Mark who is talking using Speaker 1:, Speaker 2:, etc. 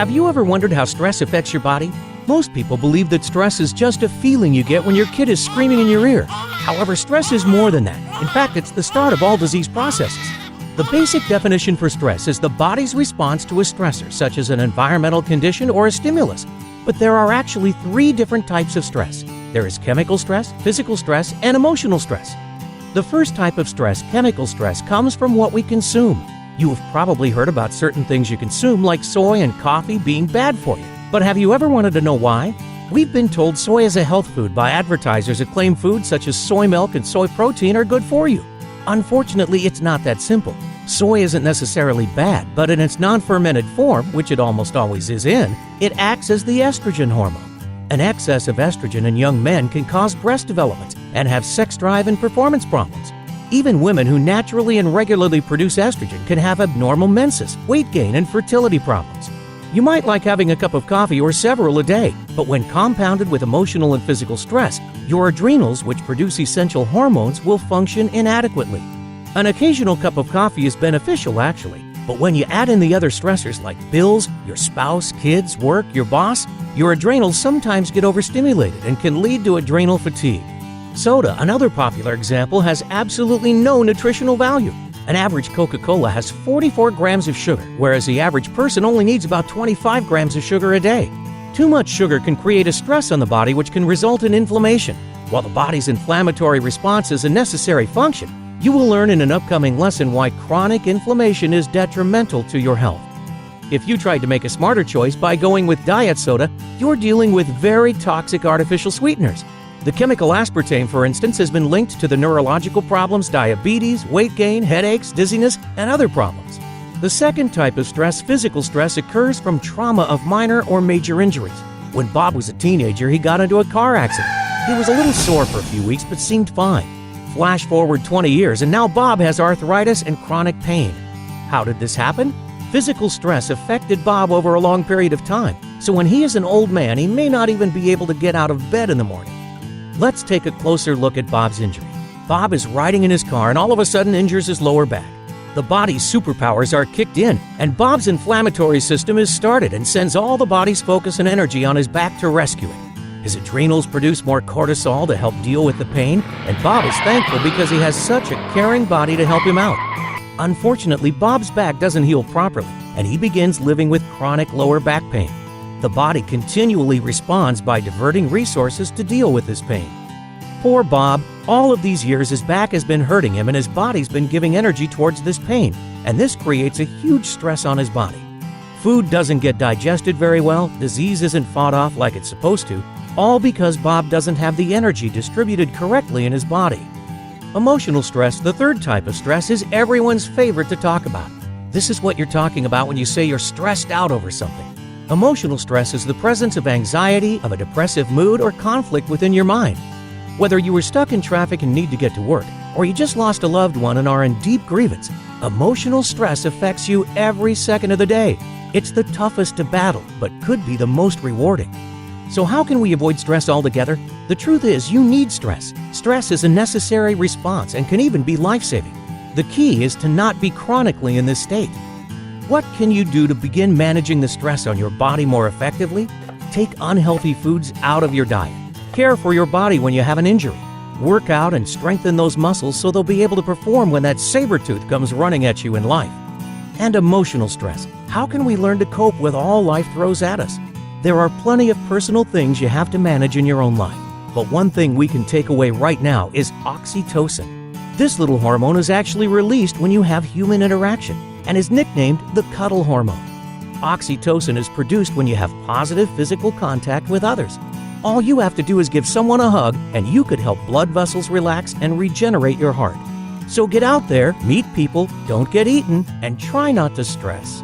Speaker 1: Have you ever wondered how stress affects your body? Most people believe that stress is just a feeling you get when your kid is screaming in your ear. However, stress is more than that. In fact, it's the start of all disease processes. The basic definition for stress is the body's response to a stressor, such as an environmental condition or a stimulus. But there are actually 3 different types of stress. There is chemical stress, physical stress, and emotional stress. The first type of stress, chemical stress, comes from what we consume. You have probably heard about certain things you consume, like soy and coffee, being bad for you. But have you ever wanted to know why? We've been told soy is a health food by advertisers that claim foods such as soy milk and soy protein are good for you. Unfortunately, it's not that simple. Soy isn't necessarily bad, but in its non-fermented form, which it almost always is in, it acts as the estrogen hormone. An excess of estrogen in young men can cause breast development and have sex drive and performance problems. Even women who naturally and regularly produce estrogen can have abnormal menses, weight gain, and fertility problems. You might like having a cup of coffee or several a day, but when compounded with emotional and physical stress, your adrenals, which produce essential hormones, will function inadequately. An occasional cup of coffee is beneficial, actually, but when you add in the other stressors like bills, your spouse, kids, work, your boss, your adrenals sometimes get overstimulated and can lead to adrenal fatigue. Soda, another popular example, has absolutely no nutritional value. An average Coca-Cola has 44 grams of sugar, whereas the average person only needs about 25 grams of sugar a day. Too much sugar can create a stress on the body which can result in inflammation. While the body's inflammatory response is a necessary function, you will learn in an upcoming lesson why chronic inflammation is detrimental to your health. If you tried to make a smarter choice by going with diet soda, you're dealing with very toxic artificial sweeteners. The chemical aspartame, for instance, has been linked to the neurological problems, diabetes, weight gain, headaches, dizziness, and other problems. The second type of stress, physical stress, occurs from trauma of minor or major injuries. When Bob was a teenager, he got into a car accident. He was a little sore for a few weeks, but seemed fine. Flash forward 20 years, and now Bob has arthritis and chronic pain. How did this happen? Physical stress affected Bob over a long period of time, so when he is an old man, he may not even be able to get out of bed in the morning. Let's take a closer look at Bob's injury. Bob is riding in his car and all of a sudden injures his lower back. The body's superpowers are kicked in, and Bob's inflammatory system is started and sends all the body's focus and energy on his back to rescue it. His adrenals produce more cortisol to help deal with the pain, and Bob is thankful because he has such a caring body to help him out. Unfortunately, Bob's back doesn't heal properly, and he begins living with chronic lower back pain. The body continually responds by diverting resources to deal with this pain. Poor Bob, all of these years his back has been hurting him and his body's been giving energy towards this pain, and this creates a huge stress on his body. Food doesn't get digested very well, disease isn't fought off like it's supposed to, all because Bob doesn't have the energy distributed correctly in his body. Emotional stress, the third type of stress, is everyone's favorite to talk about. This is what you're talking about when you say you're stressed out over something. Emotional stress is the presence of anxiety, of a depressive mood, or conflict within your mind. Whether you were stuck in traffic and need to get to work, or you just lost a loved one and are in deep grievance, emotional stress affects you every second of the day. It's the toughest to battle, but could be the most rewarding. So how can we avoid stress altogether? The truth is, you need stress. Stress is a necessary response and can even be life-saving. The key is to not be chronically in this state. What can you do to begin managing the stress on your body more effectively? Take unhealthy foods out of your diet. Care for your body when you have an injury. Work out and strengthen those muscles so they'll be able to perform when that saber tooth comes running at you in life. And emotional stress. How can we learn to cope with all life throws at us? There are plenty of personal things you have to manage in your own life. But one thing we can take away right now is oxytocin. This little hormone is actually released when you have human interaction and is nicknamed the cuddle hormone. Oxytocin is produced when you have positive physical contact with others. All you have to do is give someone a hug, and you could help blood vessels relax and regenerate your heart. So get out there, meet people, don't get eaten, and try not to stress.